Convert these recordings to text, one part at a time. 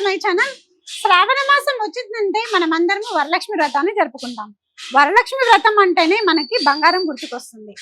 My channel. శ్రావణ మాసం వచ్చిందంటే మనమందరం వరలక్ష్మి వ్రతాన్ని జరుపుకుంటాం. వరలక్ష్మి వ్రతం అంటేనే మనకి బంగారం గుర్తుకొస్తుంది.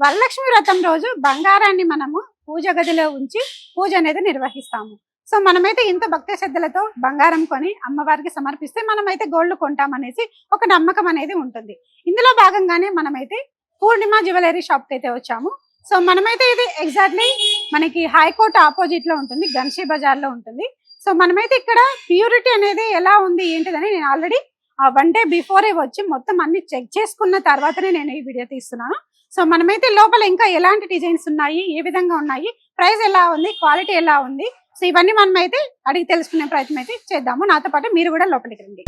వరలక్ష్మి వ్రతం రోజు బంగారాన్ని మనము పూజ గదిలో ఉంచి పూజ అనేది నిర్వహిస్తాము. సో మనమైతే ఇంత భక్తి శ్రద్ధలతో బంగారం కొని అమ్మవారికి సమర్పిస్తే మనమైతే గోల్డ్ కొంటామనేసి ఒక నమ్మకం అనేది ఉంటుంది. ఇందులో భాగంగానే మనమైతే పూర్ణిమ జ్యువెలరీ షాప్ కి అయితే వచ్చాము. సో మనమైతే ఇది ఎగ్జాక్ట్లీ మనకి హైకోర్టు ఆపోజిట్ లో ఉంటుంది, గన్షి బజార్ లో ఉంటుంది. సో మనమైతే ఇక్కడ ప్యూరిటీ అనేది ఎలా ఉంది ఏంటిదని నేను ఆల్రెడీ 1 day బిఫోరే వచ్చి మొత్తం అన్ని చెక్ చేసుకున్న తర్వాతనే నేను ఈ వీడియో తీస్తున్నాను. సో మనమైతే లోపల ఇంకా ఎలాంటి డిజైన్స్ ఉన్నాయి, ఏ విధంగా ఉన్నాయి, ప్రైస్ ఎలా ఉంది, క్వాలిటీ ఎలా ఉంది, సో ఇవన్నీ మనమైతే అడిగి తెలుసుకునే ప్రయత్నం అయితే చేద్దాము. నాతో పాటు మీరు కూడా లోపలికి రండి.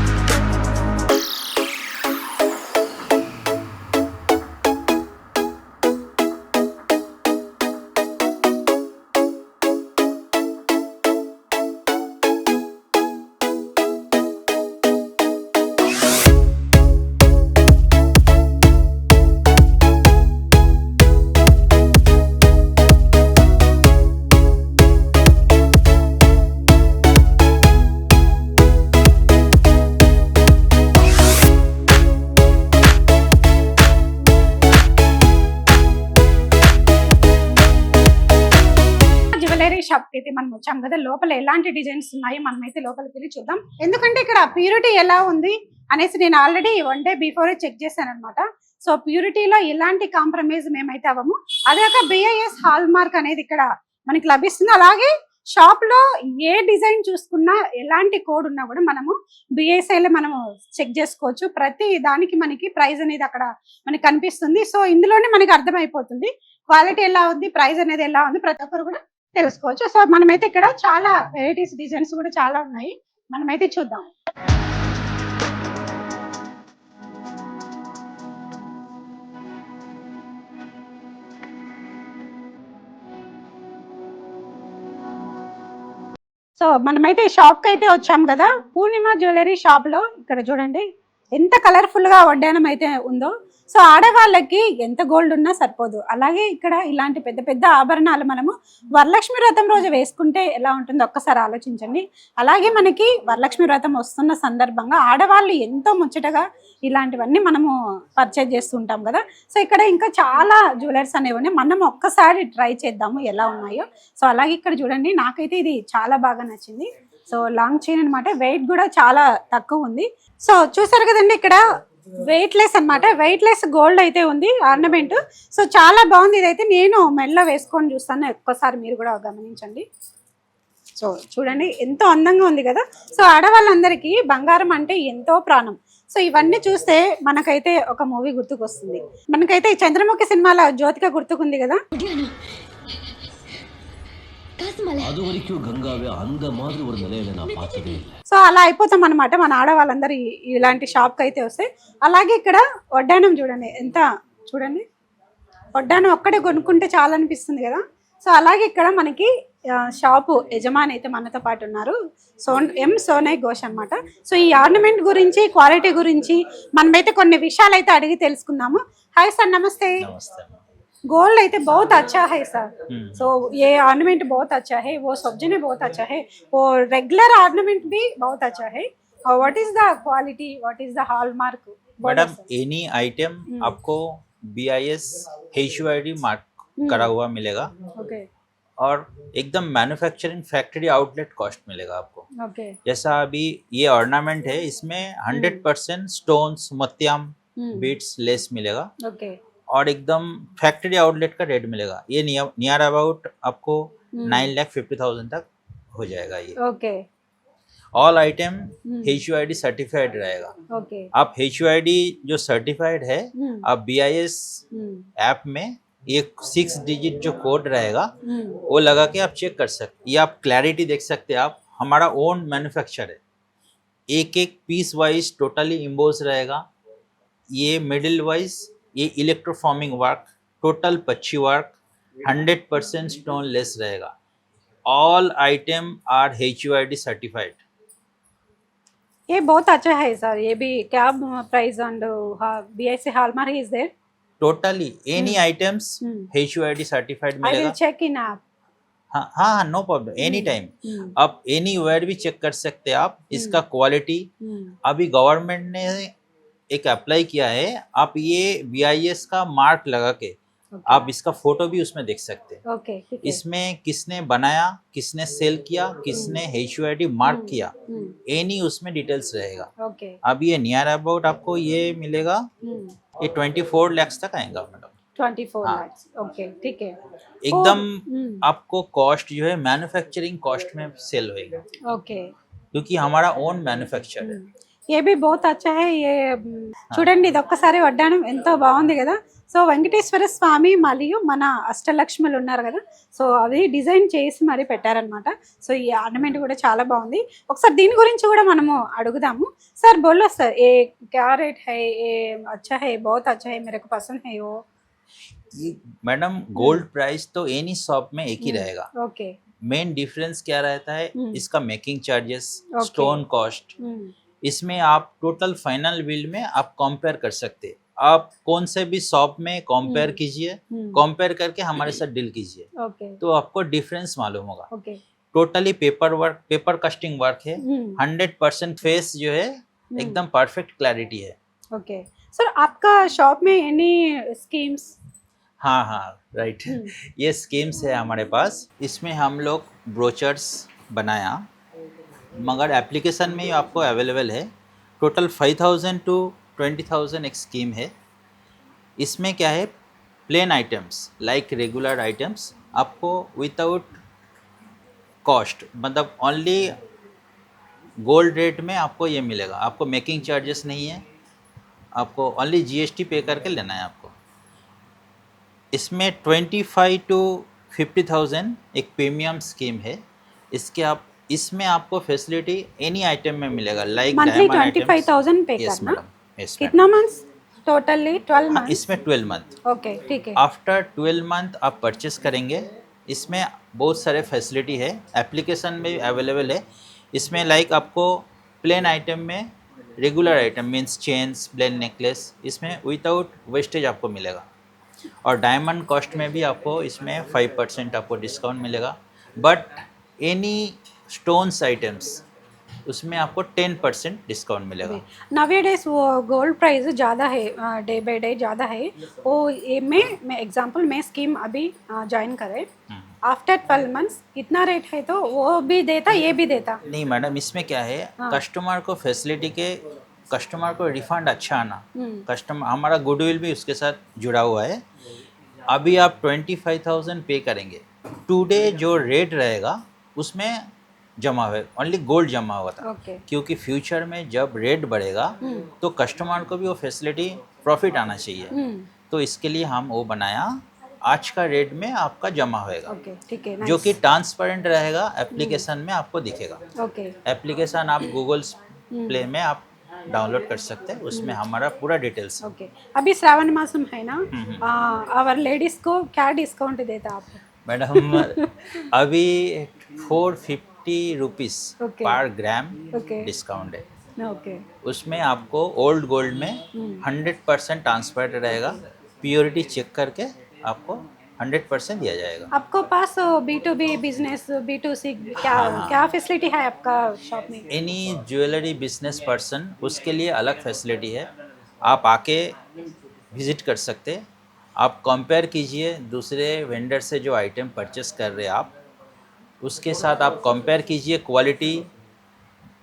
షాప్ కి అయితే మనం వచ్చాం కదా, లోపల ఎలాంటి డిజైన్స్ ఉన్నాయి మనమైతే లోపలికి వెళ్ళి చూద్దాం. ఎందుకంటే ఇక్కడ ప్యూరిటీ ఎలా ఉంది అనేసి నేను ఆల్రెడీ 1 day బిఫోర్ చెక్ చేశాను అనమాట. సో ప్యూరిటీలో ఎలాంటి కాంప్రమైజ్ మేమైతే అవ్వము. అదే ఒక BIS హాల్ మార్క్ అనేది ఇక్కడ మనకి లభిస్తుంది. అలాగే షాప్ లో ఏ డిజైన్ చూసుకున్నా ఎలాంటి కోడ్ ఉన్నా కూడా మనము BIS లో మనము చెక్ చేసుకోవచ్చు. ప్రతి దానికి మనకి ప్రైస్ అనేది అక్కడ మనకి కనిపిస్తుంది. సో ఇందులోనే మనకి అర్థమైపోతుంది క్వాలిటీ ఎలా ఉంది, ప్రైస్ అనేది ఎలా ఉంది, ప్రతి ఒక్కరు కూడా తెలుసుకోవచ్చు. సో మనమైతే ఇక్కడ చాలా వెరైటీస్ డిజైన్స్ కూడా చాలా ఉన్నాయి, మనమైతే చూద్దాం. సో మనమైతే షాప్ కి అయితే వచ్చాం కదా, పూర్ణిమ జ్యువెలరీ షాప్ లో. ఇక్కడ చూడండి ఎంత కలర్ఫుల్ గా వడ్డానం అయితే ఉందో. సో ఆడవాళ్ళకి ఎంత గోల్డ్ ఉన్నా సరిపోదు. అలాగే ఇక్కడ ఇలాంటి పెద్ద పెద్ద ఆభరణాలు మనము వరలక్ష్మి వ్రతం రోజు వేసుకుంటే ఎలా ఉంటుందో ఒక్కసారి ఆలోచించండి. అలాగే మనకి వరలక్ష్మి వ్రతం వస్తున్న సందర్భంగా ఆడవాళ్ళు ఎంతో ముచ్చటగా ఇలాంటివన్నీ మనము పర్చేజ్ చేస్తుంటాం కదా. సో ఇక్కడ ఇంకా చాలా జ్యువెలర్స్ అనేవి ఉన్నాయి, మనం ఒక్కసారి ట్రై చేద్దాము ఎలా ఉన్నాయో. సో అలాగే ఇక్కడ చూడండి, నాకైతే ఇది చాలా బాగా నచ్చింది. సో లాంగ్ చైన్ అనమాట, వెయిట్ కూడా చాలా తక్కువ ఉంది. సో చూసారు కదండి, ఇక్కడ వెయిట్ లెస్ అనమాట, వెయిట్ లెస్ గోల్డ్ అయితే ఉంది ఆర్నమెంట్. సో చాలా బాగుంది. ఇదైతే నేను మెడలో వేసుకొని చూస్తాను, ఒక్కసారి మీరు కూడా గమనించండి. సో చూడండి ఎంతో అందంగా ఉంది కదా. సో ఆడవాళ్ళందరికీ బంగారం అంటే ఎంతో ప్రాణం. సో ఇవన్నీ చూస్తే మనకైతే ఒక మూవీ గుర్తుకొస్తుంది. మనకైతే చంద్రముఖి సినిమాలో జ్యోతిక గుర్తుకుంది కదా. సో అలా అయిపోతాం అనమాట మన ఆడవాళ్ళందరూ ఇలాంటి షాప్ కి అయితే వస్తే. అలాగే ఇక్కడ వడ్డానం చూడండి, ఎంత చూడండి, వడ్డానం ఒక్కడే కొనుక్కుంటే చాలా అనిపిస్తుంది కదా. సో అలాగే ఇక్కడ మనకి షాపు యజమాని అయితే మనతో పాటు ఉన్నారు, సోనయ్ ఘోష్ అనమాట. సో ఈ ఆర్నమెంట్ గురించి, క్వాలిటీ గురించి మనమైతే కొన్ని విషయాలు అయితే అడిగి తెలుసుకుందాము. హాయ్ సార్, నమస్తే. गोल्ड అయితే बहुत अच्छा है सर. सो ये ऑर्नामेंट बहुत अच्छा है, वो सब्जी ने बहुत अच्छा है, वो रेगुलर ऑर्नामेंट भी बहुत अच्छा है. और what is the quality, what is the hallmark? Madam any item आपको BIS HUID मार्क करा हुआ मिलेगा. ओके. और एकदम मैन्युफैक्चरिंग फैक्ट्री आउटलेट कॉस्ट मिलेगा आपको. ओके. जैसा अभी ये ऑर्नामेंट है, इसमें 100% स्टोन्स, मोतियम, बीट्स, लेस मिलेगा. ओके. और एकदम फैक्ट्री आउटलेट का रेट मिलेगा. ये नियर अबाउट आपको 9,50,000 तक हो जाएगा ये. Okay. All item HUID certified रहेगा. ओके. आप HUID जो सर्टिफाइड है, आप BIS ऐप में ये 6 डिजिट जो कोड रहेगा वो लगा के आप चेक कर सकते. ये आप क्लैरिटी देख सकते हैं. आप हमारा ओन मैन्युफैक्चर है, एक एक पीस वाइज टोटली इम्बोस रहेगा. ये मिडिल वाइज ये इलेक्ट्रोफॉर्मिंग वर्क, टोटल पच्छी वर्क, 100% स्टोन लेस रहेगा. All item are HUID certified. ये बहुत अच्छा है सर. ये भी क्या price and BIS hallmark is there? Totally any items HUID certified I मिलेगा. will check in app. हाँ हाँ हाँ, नो प्रॉब्लम, एनी टाइम आप एनी वेयर भी चेक कर सकते हैं आप इसका क्वालिटी। अभी गवर्नमेंट ने एक अप्लाई किया है, आप ये BIS का मार्क लगा के आप इसका फोटो भी उसमें देख सकते हैं। ओके ठीक है। इसमें किसने बनाया, किसने सेल किया, किसने HUID मार्क किया, एनी उसमें डिटेल्स रहेगा। ओके। अब ये नियर अबाउट आपको ये मिलेगा, ये 24 lakhs तक आएगा मैडम। 24 हाँ। lakhs। ओके ठीक है। एकदम हम्म, आपको कॉस्ट जो है मैन्युफैक्चरिंग कॉस्ट में सेल होएगा, ఓకే क्योंकि हमारा ओन मैन्युफैक्चर है। ये भी बहुत अच्छा है ये చూడండి ఇది ఒక్కసారి వడ్డానం ఎంతో బాగుంది కదా సో వెంకటేశ్వర స్వామి మరియు మన అష్టలక్ష్ములు ఉన్నారు కదా సో అది డిజైన్ చేసి మరి పెట్టారనమాట సో ఈ ఆర్నమెంట్ కూడా చాలా బాగుంది ఒకసారి దీని గురించి కూడా మనము అడుగుదాము సార్ బోలో సార్ ఏ क्या रेट है ये अच्छा है बहुत अच्छा है मेरे को पसंद है वो ये मैडम गोल्ड प्राइस तो एनी शॉप में एक ही रहेगा। ओके मेन डिफरेंस क्या रहता है, इसका making charges, Okay. Stone cost, इसमें आप टोटल फाइनल बिल में आप कंपेयर कर सकते हैं। आप कौन से भी शॉप में कंपेयर कीजिए, कंपेयर करके हमारे साथ डील कीजिए ओके तो आपको डिफरेंस मालूम होगा। Okay totally paper work, paper casting work है, 100% फेस जो है एकदम परफेक्ट क्लैरिटी है। ओके सर आपका शॉप में एनी स्कीम्स हाँ हाँ राइट, ये स्कीम्स है हमारे पास। इसमें हम लोग ब्रोचर्स बनाया, मगर एप्लीकेशन में ही आपको अवेलेबल है। टोटल 5,000 to 20,000 एक स्कीम है। इसमें क्या है, plain items like regular items आपको विदाउट कॉस्ट, मतलब ओनली गोल्ड रेट में आपको ये मिलेगा। आपको मेकिंग चार्जेस नहीं है, आपको ओनली GST पे करके लेना है आपको। इसमें 25 to 50,000 एक प्रीमियम स्कीम है। इसके आप इसमें आपको फैसिलिटी एनी आइटम में मिलेगा, लाइक मंथली 25,000 पे यस करना मैडम, यस कितना मंथ्स टोटली 12 हाँ, मंथ्स इसमें 12 मंथ। ओके ठीक है आफ्टर 12 मंथ आप परचेस करेंगे, इसमें बहुत सारे फैसिलिटी है, एप्लीकेशन में अवेलेबल है। इसमें लाइक आपको प्लेन आइटम में regular item means chains, plain necklace, इसमें विदाउट वेस्टेज आपको मिलेगा। और डायमंड कॉस्ट में भी आपको इसमें 5% आपको डिस्काउंट मिलेगा। बट एनी स्टोन्स आइटम्स उसमें आपको 10% डिस्काउंट मिलेगा। नवेडेज वो गोल्ड प्राइस ज़्यादा है डे बाय डे ज़्यादा है वो ये मैं एग्जांपल मैं स्कीम अभी ज्वाइन करे आफ्टर 12 मंथ्स कितना रेट है तो वो भी देता ये भी देता नहीं मैडम, इसमें क्या है, कस्टमर को फैसिलिटी के, कस्टमर को रिफंड अच्छा आना, कस्टमर हमारा गुडविल भी उसके साथ जुड़ा हुआ है। अभी आप 25,000 पे करेंगे, टुडे जो रेट रहेगा उसमें जमा हुआ, ओनली गोल्ड जमा हुआ था। ओके क्योंकि फ्यूचर में जब रेट बढ़ेगा तो कस्टमर को भी वो फैसिलिटी प्रॉफिट आना चाहिए, तो इसके लिए हम वो बनाया, आज का रेट में आपका जमा होएगा, ओके ठीक है जो कि ट्रांसपेरेंट रहेगा, एप्लीकेशन में आपको दिखेगा। ओके एप्लीकेशन आप गूगल प्ले में आप डाउनलोड कर सकते हैं, उसमें हमारा पूरा डिटेल्स है। ओके अभी श्रावण मासम है ना और लेडीज को क्या डिस्काउंट देता आप मैडम अभी 450 रुपीज़ Okay. पर ग्राम Okay. डिस्काउंट है। ओके उसमें आपको ओल्ड गोल्ड में 100% ट्रांसपेरेंट रहेगा, प्योरिटी चेक करके आपको 100% दिया जाएगा। आपको पास B2B बिजनेस B2C क्या फैसिलिटी है आपका शॉप में एनी ज्वेलरी बिजनेस पर्सन उसके लिए अलग फैसिलिटी है, आप आके विजिट कर सकते हैं। आप कंपेयर कीजिए दूसरे वेंडर से जो आइटम परचेस कर रहे हैं आप, उसके साथ आप कंपेयर कीजिए, क्वालिटी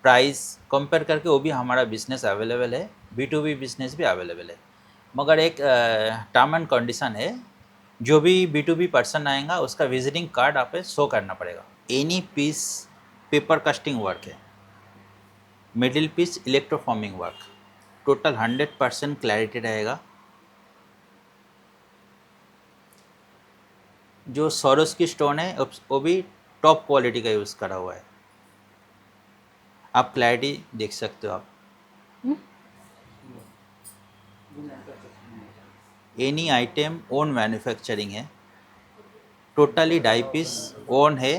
प्राइस कंपेयर करके, वो भी हमारा बिजनेस अवेलेबल है, B2B बिजनेस भी अवेलेबल है। मगर एक टर्म एंड कंडीशन है, जो भी B2B पर्सन आएगा उसका विजिटिंग कार्ड आप शो करना पड़ेगा। Any piece paper casting work है, middle piece electroforming work, total 100% clarity रहेगा। जो सोरोस्की स्टोन है वो भी टॉप क्वालिटी का यूज़ करा हुआ है, आप क्लैरिटी देख सकते हो आप। एनी आइटम ओन मैन्युफैक्चरिंग है, टोटली डाई पीस ओन है,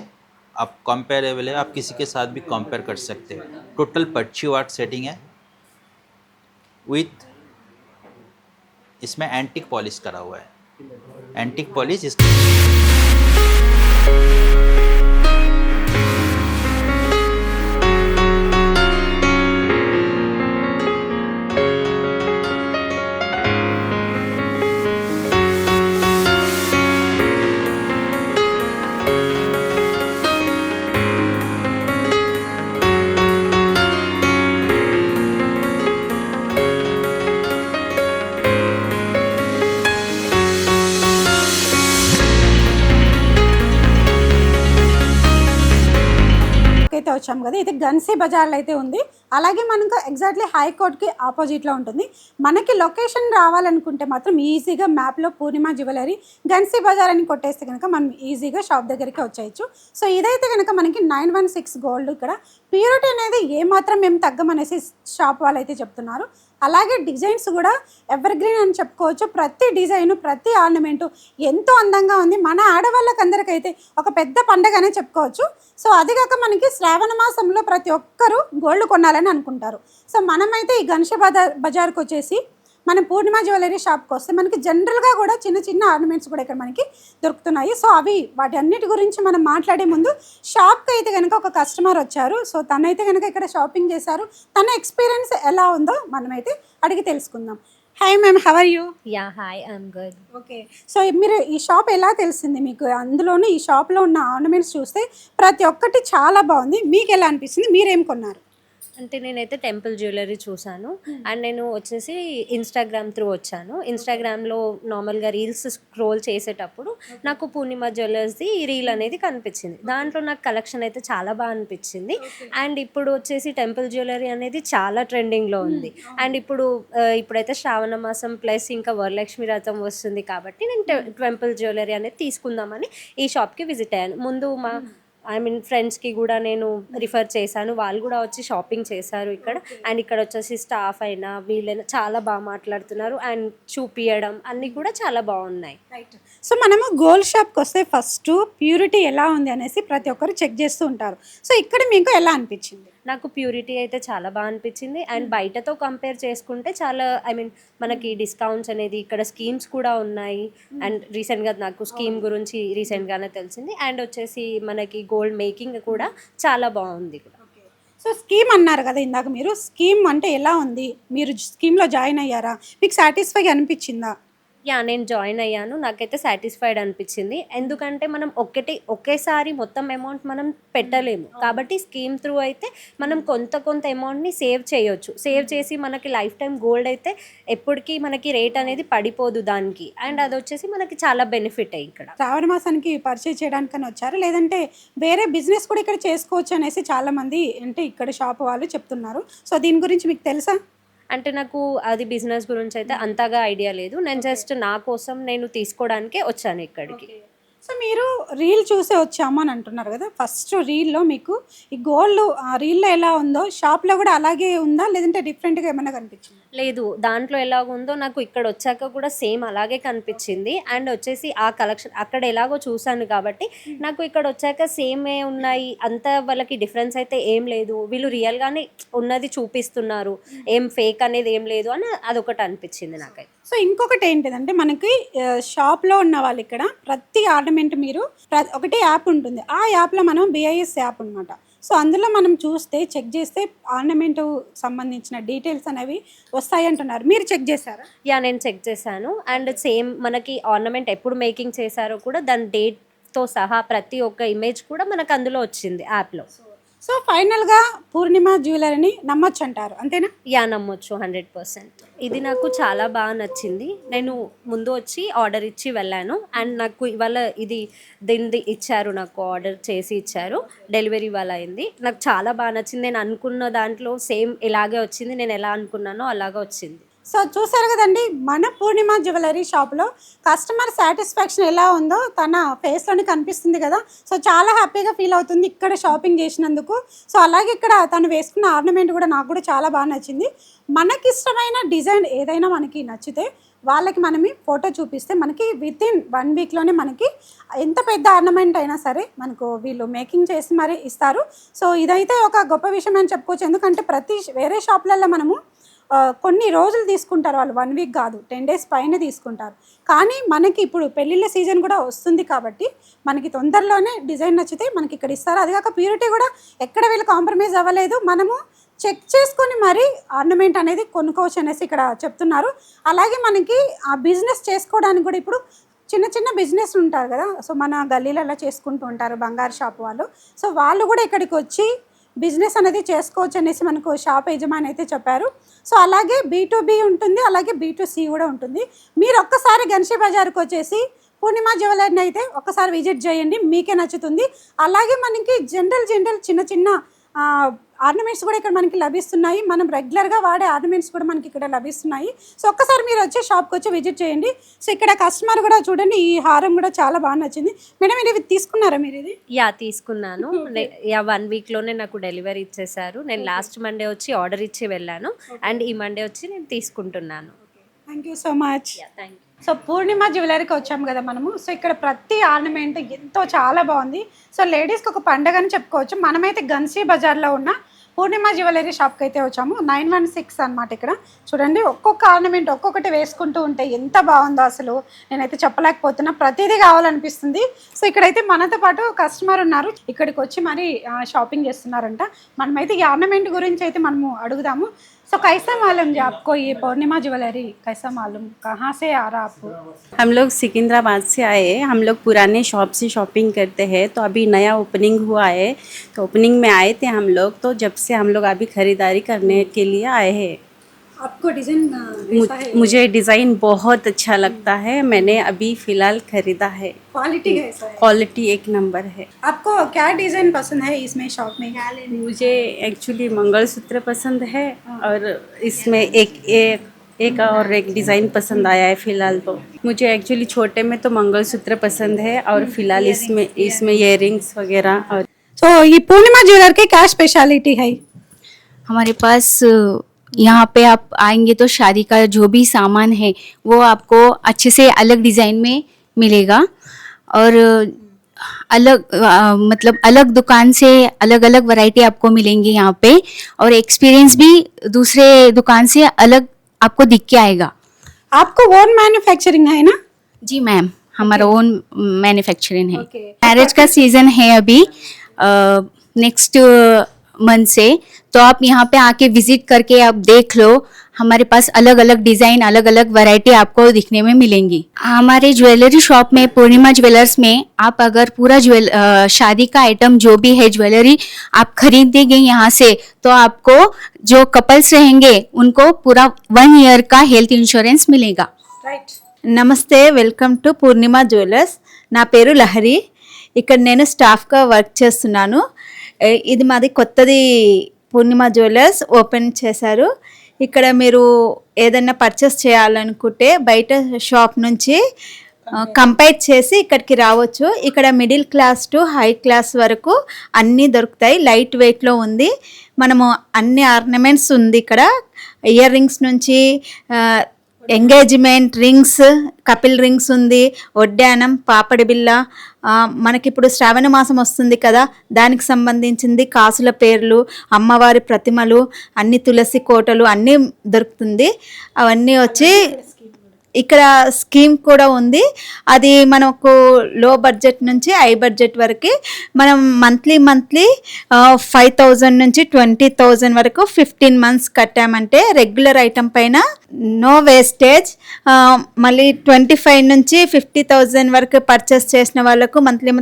आप कंपेरेबल है, आप किसी के साथ भी कंपेयर कर सकते हो। टोटल पर्ची वर्क सेटिंग है विथ, इसमें एंटिक पॉलिश करा हुआ है, एंटिक पॉलिश इस వచ్చాం కదా, ఇది గన్సీ బజార్లో అయితే ఉంది. అలాగే మనకు ఎగ్జాక్ట్లీ హైకోర్ట్కి ఆపోజిట్లో ఉంటుంది. మనకి లొకేషన్ రావాలనుకుంటే మాత్రం ఈజీగా మ్యాప్లో పూర్ణిమ జ్యువెలరీ గన్సీ బజార్ అని కొట్టేస్తే కనుక మనం ఈజీగా షాప్ దగ్గరికి వచ్చేయచ్చు. సో ఇదైతే కనుక మనకి 916 గోల్డ్. ఇక్కడ ప్యూరిటీ అనేది ఏమాత్రం మేము తగ్గమనేసి షాప్ వాళ్ళు అయితే చెప్తున్నారు. అలాగే డిజైన్స్ కూడా ఎవర్ గ్రీన్ అని చెప్పుకోవచ్చు. ప్రతి డిజైను, ప్రతి ఆర్నమెంటు ఎంతో అందంగా ఉంది. మన ఆడవాళ్ళకి అందరికైతే ఒక పెద్ద పండగనే చెప్పుకోవచ్చు. సో అది కాక మనకి శ్రావణ మాసంలో ప్రతి ఒక్కరూ గోల్డ్ కొనాలని అనుకుంటారు. సో మనమైతే ఈ గణేష్ బజార్కి వచ్చేసి మనం పూర్ణిమ జ్యువెలరీ షాప్కి వస్తే మనకి జనరల్గా కూడా చిన్న చిన్న ఆర్నమెంట్స్ కూడా ఇక్కడ మనకి దొరుకుతున్నాయి. సో అవి వాటి అన్నిటి గురించి మనం మాట్లాడే ముందు షాప్కి అయితే కనుక ఒక కస్టమర్ వచ్చారు. సో తనైతే కనుక ఇక్కడ షాపింగ్ చేశారు. తన ఎక్స్పీరియన్స్ ఎలా ఉందో మనమైతే అడిగి తెలుసుకుందాం. Hi ma'am, how are you? Yeah hi, I'm good. Okay, so మీరు ఈ షాప్ ఎలా తెలిసింది మీకు? అందులోనూ ఈ షాప్లో ఉన్న ఆర్నమెంట్స్ చూస్తే ప్రతి ఒక్కటి చాలా బాగుంది. మీకు ఎలా అనిపిస్తుంది? మీరేం కొన్నారు? అంటే నేనైతే టెంపుల్ జ్యువెలరీ చూసాను అండ్ నేను వచ్చేసి ఇన్స్టాగ్రామ్ త్రూ వచ్చాను. ఇన్స్టాగ్రామ్లో నార్మల్గా రీల్స్ స్క్రోల్ చేసేటప్పుడు నాకు పూర్ణిమ జ్యువెలర్స్ది రీల్ అనేది కనిపించింది. దాంట్లో నాకు కలెక్షన్ అయితే చాలా బాగా అనిపించింది. అండ్ ఇప్పుడు వచ్చేసి టెంపుల్ జ్యువెలరీ అనేది చాలా ట్రెండింగ్లో ఉంది. అండ్ ఇప్పుడైతే శ్రావణ మాసం ప్లస్ ఇంకా వరలక్ష్మి వ్రతం వస్తుంది కాబట్టి నేను టెంపుల్ జ్యువెలరీ అనేది తీసుకుందామని ఈ షాప్కి విజిట్ అయ్యాను. ముందు ఫ్రెండ్స్కి కూడా నేను రిఫర్ చేశాను. వాళ్ళు కూడా వచ్చి షాపింగ్ చేశారు ఇక్కడ. అండ్ ఇక్కడ వచ్చేసి స్టాఫ్ అయినా వీళ్ళైనా చాలా బాగా మాట్లాడుతున్నారు అండ్ చూపియడం అన్నీ కూడా చాలా బాగున్నాయి. రైట్. సో మనము గోల్డ్ షాప్కి వస్తే ఫస్ట్ ప్యూరిటీ ఎలా ఉంది అనేసి ప్రతి ఒక్కరు చెక్ చేస్తూ ఉంటారు. సో ఇక్కడ మీకు ఎలా అనిపించింది? నాకు ప్యూరిటీ అయితే చాలా బాగా అనిపించింది. అండ్ బయటతో కంపేర్ చేసుకుంటే చాలా మనకి డిస్కౌంట్స్ అనేది ఇక్కడ స్కీమ్స్ కూడా ఉన్నాయి. అండ్ రీసెంట్గా నాకు స్కీమ్ గురించి రీసెంట్గానే తెలిసింది. అండ్ వచ్చేసి మనకి గోల్డ్ మేకింగ్ కూడా చాలా బాగుంది ఇక్కడ. సో స్కీమ్ అన్నారు కదా ఇందాక, మీరు స్కీమ్ అంటే ఎలా ఉంది? మీరు స్కీమ్లో జాయిన్ అయ్యారా? మీకు సాటిస్ఫై అనిపించిందా? యా, నేను జాయిన్ అయ్యాను. నాకైతే సాటిస్ఫైడ్ అనిపించింది. ఎందుకంటే మనం ఒకేసారి మొత్తం అమౌంట్ మనం పెట్టలేము కాబట్టి స్కీమ్ త్రూ అయితే మనం కొంత అమౌంట్ని సేవ్ చేయొచ్చు. సేవ్ చేసి మనకి లైఫ్ టైం గోల్డ్ అయితే ఎప్పటికీ మనకి రేట్ అనేది పడిపోదు దానికి. అండ్ అది వచ్చేసి మనకి చాలా బెనిఫిట్ ఇక్కడ. శ్రావణ మాసానికి పర్చేజ్ చేయడానికని వచ్చారు, లేదంటే వేరే బిజినెస్ కూడా ఇక్కడ చేసుకోవచ్చు అనేసి చాలామంది అంటే ఇక్కడ షాప్ వాళ్ళు చెప్తున్నారు. సో దీని గురించి మీకు తెలుసా? అంటే నాకు అది బిజినెస్ గురించి అయితే అంతగా ఐడియా లేదు. నేను జస్ట్ నా కోసం నేను తీసుకోవడానికే వచ్చాను ఇక్కడికి. సో మీరు రీల్ చూసే వచ్చాము అని అంటున్నారు కదా, ఫస్ట్ రీల్లో మీకు ఈ గోల్డ్ ఆ రీల్లో ఎలా ఉందో షాప్లో కూడా అలాగే ఉందా, లేదంటే డిఫరెంట్గా ఏమైనా కనిపించింది? లేదు, దాంట్లో ఎలాగుందో నాకు ఇక్కడ వచ్చాక కూడా సేమ్ అలాగే కనిపించింది. అండ్ వచ్చేసి ఆ కలెక్షన్ అక్కడ ఎలాగో చూశాను కాబట్టి నాకు ఇక్కడ వచ్చాక సేమే ఉన్నాయి. అంత వాళ్ళకి డిఫరెన్స్ అయితే ఏం లేదు. వీళ్ళు రియల్గానే ఉన్నది చూపిస్తున్నారు, ఏం ఫేక్ అనేది ఏం లేదు అని అదొకటి అనిపించింది నాకైతే. సో ఇంకొకటి ఏంటిదంటే మనకి షాప్లో ఉన్న వాళ్ళు ఇక్కడ ప్రతి ఆర్నమెంట్ మీరు ఒకటి యాప్ ఉంటుంది. ఆ యాప్లో మనం BIS యాప్ అనమాట. సో అందులో మనం చూస్తే చెక్ చేస్తే ఆర్నమెంట్ సంబంధించిన డీటెయిల్స్ అనేవి వస్తాయి అంటున్నారు. మీరు చెక్ చేశారా? యా, నేను చెక్ చేశాను. అండ్ సేమ్ మనకి ఆర్నమెంట్ ఎప్పుడు మేకింగ్ చేశారో కూడా దాని డేట్తో సహా ప్రతి ఒక్క ఇమేజ్ కూడా మనకు అందులో వచ్చింది యాప్లో. సో ఫైనల్గా పూర్ణిమ జ్యువెలరీని నమ్మొచ్చు అంటారు, అంతేనా? యా, నమ్మొచ్చు 100%. ఇది నాకు చాలా బాగా నచ్చింది. నేను ముందు వచ్చి ఆర్డర్ ఇచ్చి వెళ్ళాను అండ్ నాకు ఇవాళ దీన్ని ఇచ్చారు, నాకు ఆర్డర్ చేసి ఇచ్చారు. డెలివరీ ఇవాళ అయింది. నాకు చాలా బాగా నచ్చింది. నేను అనుకున్న దాంట్లో సేమ్ ఇలాగే వచ్చింది. నేను ఎలా అనుకున్నానో అలాగే వచ్చింది. సో చూసారు కదండి, మన పూర్ణిమ జ్యువెలరీ షాప్లో కస్టమర్ సాటిస్ఫాక్షన్ ఎలా ఉందో తన ఫేస్లోనే కనిపిస్తుంది కదా. సో చాలా హ్యాపీగా ఫీల్ అవుతుంది ఇక్కడ షాపింగ్ చేసినందుకు. సో అలాగే ఇక్కడ తను వేసుకున్న ఆర్నమెంట్ కూడా నాకు కూడా చాలా బాగా నచ్చింది. మనకి ఇష్టమైన డిజైన్ ఏదైనా మనకి నచ్చితే వాళ్ళకి మనమి ఫోటో చూపిస్తే మనకి వితిన్ 1 వీక్లోనే మనకి ఎంత పెద్ద ఆర్నమెంట్ అయినా సరే మనకు వీళ్ళు మేకింగ్ చేసి మరీ ఇస్తారు. సో ఇదైతే ఒక గొప్ప విషయం అని చెప్పుకోవచ్చు. ఎందుకంటే వేరే షాప్లలో మనము కొన్ని రోజులు తీసుకుంటారు వాళ్ళు, 1 వీక్ కాదు 10 డేస్ పైన తీసుకుంటారు. కానీ మనకి ఇప్పుడు పెళ్ళిళ్ళ సీజన్ కూడా వస్తుంది కాబట్టి మనకి తొందరలోనే డిజైన్ నచ్చితే మనకి ఇక్కడ ఇస్తారు. అది కాక ప్యూరిటీ కూడా ఎక్కడ వీళ్ళు కాంప్రమైజ్ అవ్వలేదు. మనము చెక్ చేసుకొని మరీ ఆర్నమెంట్ అనేది కొనుక్కోవచ్చు అనేసి ఇక్కడ చెప్తున్నారు. అలాగే మనకి ఆ బిజినెస్ చేసుకోవడానికి కూడా ఇప్పుడు చిన్న బిజినెస్ ఉంటారు కదా. సో మన గల్లీలలో చేసుకుంటూ ఉంటారు బంగారు షాప్ వాళ్ళు. సో వాళ్ళు కూడా ఇక్కడికి వచ్చి బిజినెస్ అనేది చేసుకోవచ్చు అనేసి మనకు షాప్ యజమాని అయితే చెప్పారు. సో అలాగే B2B ఉంటుంది, అలాగే B2C కూడా ఉంటుంది. మీరు ఒక్కసారి గణేష్ బజార్కి వచ్చేసి పూర్ణిమ జ్యువెలరీని అయితే ఒక్కసారి విజిట్ చేయండి, మీకే నచ్చుతుంది. అలాగే మనకి జనరల్ చిన్న ఆర్నమెంట్స్ కూడా ఇక్కడ మనకి లభిస్తున్నాయి. మనం రెగ్యులర్గా వాడే ఆర్నమెంట్స్ కూడా మనకి ఇక్కడ లభిస్తున్నాయి. సో ఒక్కసారి మీరు వచ్చి షాప్కి వచ్చి విజిట్ చేయండి. సో ఇక్కడ కస్టమర్ కూడా చూడండి, ఈ హారం కూడా చాలా బాగా నచ్చింది. మేడం ఇది తీసుకున్నారా మీరు? ఇది యా తీసుకున్నాను. యా 1 వీక్లోనే నాకు డెలివరీ ఇచ్చేసారు. నేను లాస్ట్ మండే వచ్చి ఆర్డర్ ఇచ్చి వెళ్ళాను అండ్ ఈ మండే వచ్చి నేను తీసుకుంటున్నాను. Thank you so much. Thank you. So Purnima జ్యువెలరీకి వచ్చాము కదా మనము. సో ఇక్కడ ప్రతి ఆర్నమెంట్ ఎంతో చాలా బాగుంది. సో లేడీస్కి ఒక పండగ అని చెప్పుకోవచ్చు. మనమైతే గన్సీ బజార్లో ఉన్న పూర్ణిమ జ్యువెలరీ షాప్కి అయితే వచ్చాము. 916 అనమాట. ఇక్కడ చూడండి, ఒక్కొక్క ఆర్నమెంట్ ఒక్కొక్కటి వేసుకుంటూ ఉంటే ఎంత బాగుందో అసలు నేనైతే చెప్పలేకపోతున్నా. ప్రతిదీ కావాలనిపిస్తుంది. సో ఇక్కడైతే మనతో పాటు కస్టమర్ ఉన్నారు, ఇక్కడికి వచ్చి మరి షాపింగ్ చేస్తున్నారంట. మనమైతే ఈ ఆర్నమెంట్ గురించి అయితే మనము అడుగుదాము. సో कैसा मालूम जी आपको ये पूर्णिमा ज्वेलरी, कैसा मालूम, कहाँ से आ रहा आपको? हम लोग सिकंदराबाद से आए हैं. हम लोग पुराने शॉप से शॉपिंग करते हैं, तो अभी नया ओपनिंग हुआ है, तो ओपनिंग में आए थे हम लोग. तो जब से हम लोग अभी ख़रीदारी करने के लिए आए हैं. आपको डिज़ाइन कैसा है? मुझे डिज़ाइन बहुत अच्छा लगता है. मैंने अभी फ़िलहाल ख़रीदा है. क्वालिटी कैसा है? क्वालिटी 1 नंबर है. आपको क्या डिज़ाइन पसंद है इसमें शॉप में? मुझे एक्चुअली मंगलसूत्र पसंद है और इसमें एक और एक डिज़ाइन पसंद आया है फ़िलहाल. तो मुझे एक्चुअली छोटे में तो मंगलसूत्र पसंद है और फ़िलहाल इसमें इयररिंग्स वगैरह. और तो ये पूर्णिमा ज्वेलर की क्या स्पेशलिटी है? हमारे पास यहाँ पे आप आएंगे तो शादी का जो भी सामान है वो आपको अच्छे से अलग डिज़ाइन में मिलेगा और अलग मतलब अलग दुकान से अलग अलग वैरायटी आपको मिलेंगी यहाँ पे और एक्सपीरियंस भी दूसरे दुकान से अलग आपको दिख के आएगा. आपको ओन मैन्युफैक्चरिंग है ना? जी मैम, हमारा ओन मैन्युफैक्चरिंग है. Okay. मैरिज का सीज़न है अभी नेक्स्ट मंथ से, तो आप यहाँ पे आके विजिट करके आप देख लो. हमारे पास अलग अलग डिज़ाइन अलग अलग वैरायटी आपको दिखने में मिलेंगी. हमारे ज्वेलरी शॉप में पूर्णिमा ज्वेलर्स में आप अगर पूरा शादी का आइटम जो भी है ज्वेलरी आप खरीदेंगे यहाँ से, तो आपको जो कपल्स रहेंगे उनको पूरा 1 ईयर का हेल्थ इंश्योरेंस मिलेगा. రైట్. నమస్తే, వెల్కమ్ టు పూర్ణిమ జ్యువెలర్స్. నా పేరు లహరి. ఇక్కడ నేను స్టాఫ్గా వర్క్ చేస్తున్నాను. ఇది మాది కొత్తది పూర్ణిమ జ్యువెలర్స్ ఓపెన్ చేశారు. ఇక్కడ మీరు ఏదైనా పర్చేస్ చేయాలనుకుంటే బయట షాప్ నుంచి కంపేర్ చేసి ఇక్కడికి రావచ్చు. ఇక్కడ middle class to high class వరకు అన్నీ దొరుకుతాయి. లైట్ వెయిట్లో ఉంది. మనము అన్ని ఆర్నమెంట్స్ ఉంది ఇక్కడ. ఇయర్ రింగ్స్ నుంచి ఎంగేజ్మెంట్ రింగ్స్, కపిల్ రింగ్స్ ఉంది, వడ్డానం, పాపడి బిళ్ళ, మనకిప్పుడు శ్రావణ మాసం వస్తుంది కదా, దానికి సంబంధించింది కాసుల పేర్లు, అమ్మవారి ప్రతిమలు, అన్ని తులసి కోటలు అన్నీ దొరుకుతుంది. అవన్నీ వచ్చి ఇక్కడ స్కీమ్ కూడా ఉంది. అది మనకు లో బడ్జెట్ నుంచి హై బడ్జెట్ వరకు మనం మంత్లీ 5,000 నుంచి 20,000 వరకు 15 మంత్స్ కట్టామంటే రెగ్యులర్ ఐటమ్ పైన నో వేస్టేజ్. మళ్ళీ 25 నుంచి 50,000 వరకు పర్చేస్ చేసిన వాళ్ళకు మంత్లీ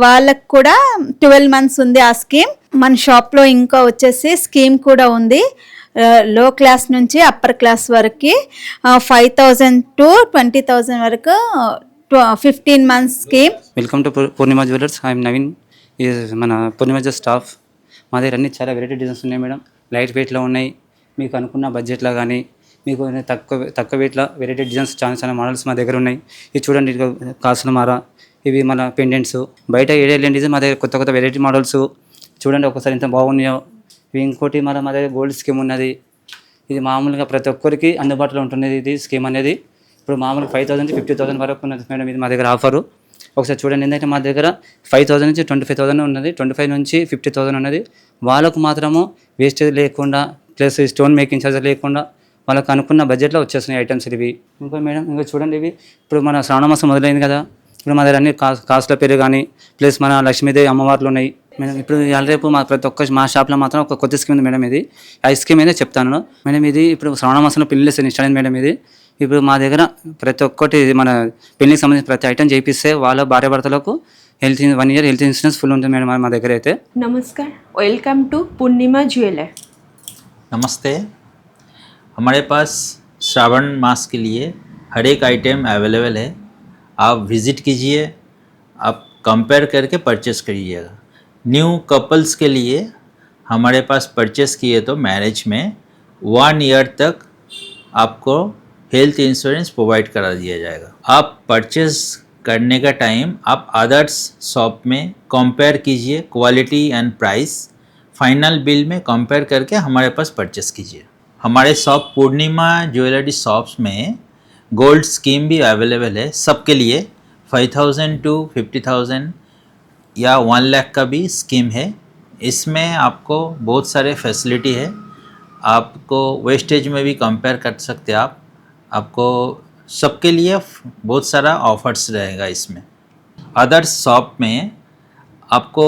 వాళ్ళకు కూడా 12 మంత్స్ ఉంది ఆ స్కీమ్. మన షాప్లో ఇంకా వచ్చేసి స్కీమ్ కూడా ఉంది. లో క్లాస్ నుంచి అప్పర్ క్లాస్ వరకు 5,000 to 20,000 వరకు 15 months scheme. Welcome to Purnima jewellers. I'm Naveen. ఇది మన పూర్ణిమ జ్యువెలర్స్ స్టాఫ్. మా దగ్గర అన్ని చాలా వెరైటీ డిజైన్స్ ఉన్నాయి మేడం. లైట్ వెయిట్లో ఉన్నాయి, మీకు అనుకున్న బడ్జెట్లో కానీ మీకు తక్కువ వెయిట్లో వెరైటీ డిజైన్స్ చాలా మోడల్స్ మా దగ్గర ఉన్నాయి. ఇది చూడండి, కాసుల మార, ఇవి మన పెండెంట్స్. బయట ఏడేళ్ళ డిజైన్ మా దగ్గర కొత్త వెరైటీ మోడల్స్ చూడండి ఒకసారి ఎంత బాగున్నాయో. ఇంకోటి మా దగ్గర గోల్డ్ స్కీమ్ ఉన్నది. ఇది మామూలుగా ప్రతి ఒక్కరికి అందుబాటులో ఉంటున్నది. ఇది స్కీమ్ అనేది ఇప్పుడు మామూలుగా 5,000 నుంచి 50,000 వరకు ఉన్నది మేడం. ఇది మా దగ్గర ఆఫరు. ఒకసారి చూడండి, ఎందుకంటే మా దగ్గర 5,000 నుంచి 25,000 ఉన్నది, 25 నుంచి 50,000 ఉన్నది. వాళ్ళకు మాత్రము వేస్టేజ్ లేకుండా ప్లస్ స్టోన్ మేకింగ్ ఛార్జ్ లేకుండా వాళ్ళకు అనుకున్న బడ్జెట్లో వచ్చేస్తున్నాయి ఐటమ్స్ ఇవి. ఇంకా మేడం ఇంకా చూడండి, ఇవి ఇప్పుడు మన శ్రావణ మాసం మొదలైంది కదా, ఇప్పుడు మా దగ్గర అన్ని కాసుల పేరు కానీ ప్లస్ మన లక్ష్మీదేవి అమ్మవార్లు ఉన్నాయి మేడం. ఇప్పుడు రేపు ప్రతి ఒక్క మా షాప్లో మాత్రం ఒక కొత్త స్కీమ్ ఉంది మేడం. ఇది ఆ స్కీమ్ అయితే చెప్తాను మేడం. ఇది ఇప్పుడు శ్రావణ మాసంలో పెళ్లి స్టార్ట్ అయింది మేడం. ఇది ఇప్పుడు మా దగ్గర ప్రతి ఒక్కటి మన పెళ్లికి సంబంధించిన ప్రతి ఐటమ్ చేయిస్తే వాళ్ళ భార్య భర్తలకు 1 year हेल्थ इंश्योरेंस फुल ఉంటుంది మేడం మా దగ్గర అయితే. नमस्कार, वेलकम टू पूर्णिमा ज्वेलर. नमस्ते, हमारे पास श्रावण मास के लिए हर एक आइटम अवेलेबल है. आप विज़िट कीजिए, आप कंपेयर करके परचेस करिएगा. न्यू कपल्स के लिए हमारे पास परचेस किए तो मैरिज में 1 ईयर तक आपको हेल्थ इंश्योरेंस प्रोवाइड करा दिया जाएगा। आप परचेस करने का टाइम आप अदर्स शॉप में कंपेयर कीजिए quality and price, final bill में कंपेयर करके हमारे पास परचेस कीजिए। हमारे शॉप पूर्णिमा ज्वेलरी शॉप्स में गोल्ड स्कीम भी अवेलेबल है सबके लिए। 5,000 to 50,000 या 1 लाख का भी स्कीम है। इसमें आपको बहुत सारे फैसिलिटी है, आपको वेस्टेज में भी कंपेयर कर सकते हैं। आपको सबके लिए बहुत सारा ऑफर्स रहेगा इसमें। अदर्स शॉप में आपको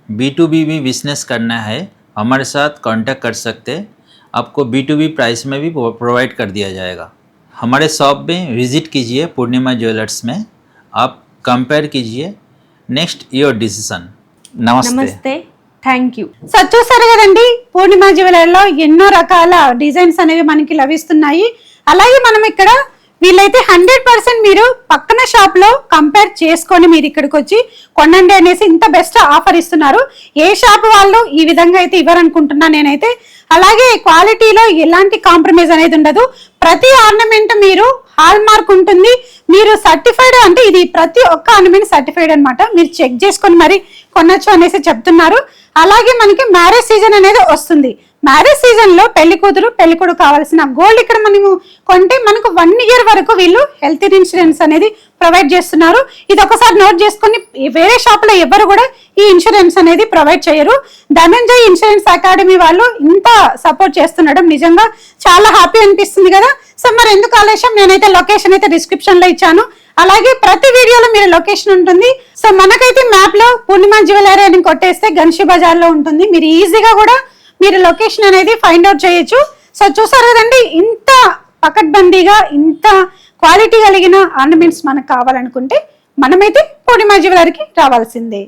B2B भी बिजनेस करना है, हमारे साथ कांटेक्ट कर सकते हैं। आपको B2B प्राइस में भी प्रोवाइड कर दिया जाएगा। हमारे शॉप में विज़िट कीजिए पूर्णिमा ज्वेलर्स में, आप कंपेयर कीजिए, नेक्स्ट योर डिसीजन। नमस्ते। नमस्ते, థ్యాంక్ యూ। సో చూసారు కదండి, పూర్ణిమ జ్యువెలరీలో ఎన్నో రకాల డిజైన్స్ అనేవి మనకి లభిస్తున్నాయి. అలాగే మనం ఇక్కడ వీళ్ళైతే 100% మీరు పక్కన షాప్ లో కంపేర్ చేసుకొని మీరు ఇక్కడికి వచ్చి కొనండి అనేసి ఇంత బెస్ట్ ఆఫర్ ఇస్తున్నారు. ఏ షాప్ వాళ్ళు ఈ విధంగా అయితే ఇవ్వరనుకుంటున్నా నేనైతే. అలాగే క్వాలిటీలో ఎలాంటి కాంప్రమైజ్ అనేది ఉండదు. ప్రతి ఆర్నమెంట్ మీరు హాల్ మార్క్ ఉంటుంది, మీరు సర్టిఫైడ్, అంటే ఇది ప్రతి ఒక్క ఆర్నమెంట్ సర్టిఫైడ్ అన్నమాట. మీరు చెక్ చేసుకొని మరి కొనొచ్చు అనేసి చెప్తున్నారు. అలాగే మనకి మ్యారేజ్ సీజన్ అనేది వస్తుంది. మ్యారేజ్ సీజన్ లో పెళ్లి కూతురు పెళ్లి కొడుకు కావాల్సిన గోల్డ్ ఇక్కడ మనము కొంటే మనకు 1 ఇయర్ వరకు వీళ్ళు హెల్త్ ఇన్సూరెన్స్ అనేది ప్రొవైడ్ చేస్తున్నారు. ఇది ఒకసారి నోట్ చేసుకొని వేరే షాప్ లో ఎవరు కూడా ఈ ఇన్సూరెన్స్ అనేది ప్రొవైడ్ చేయరు. ధనంజయ్ ఇన్సూరెన్స్ అకాడమీ వాళ్ళు ఇంత సపోర్ట్ చేస్తుండడం నిజంగా చాలా హ్యాపీ అనిపిస్తుంది కదా. సో మరి ఎందుకు ఆలస్యం, నేనైతే లొకేషన్ అయితే డిస్క్రిప్షన్ లో ఇచ్చాను. అలాగే ప్రతి వీడియోలో మీరు లొకేషన్ ఉంటుంది. సో మనకైతే మ్యాప్ లో పూర్ణిమ జ్యువెలరీ అని కొట్టేస్తే గన్షి బజార్ లో ఉంటుంది. మీరు ఈజీగా కూడా మీరు లొకేషన్ అనేది ఫైండ్ అవుట్ చేయొచ్చు. సో చూసారు కదండి, ఇంత పకడ్బందీగా ఇంత క్వాలిటీ కలిగిన ఆర్నమెంట్స్ మనకు కావాలనుకుంటే మనమైతే పూర్ణిమ జ్యువెలరీకి రావాల్సిందే.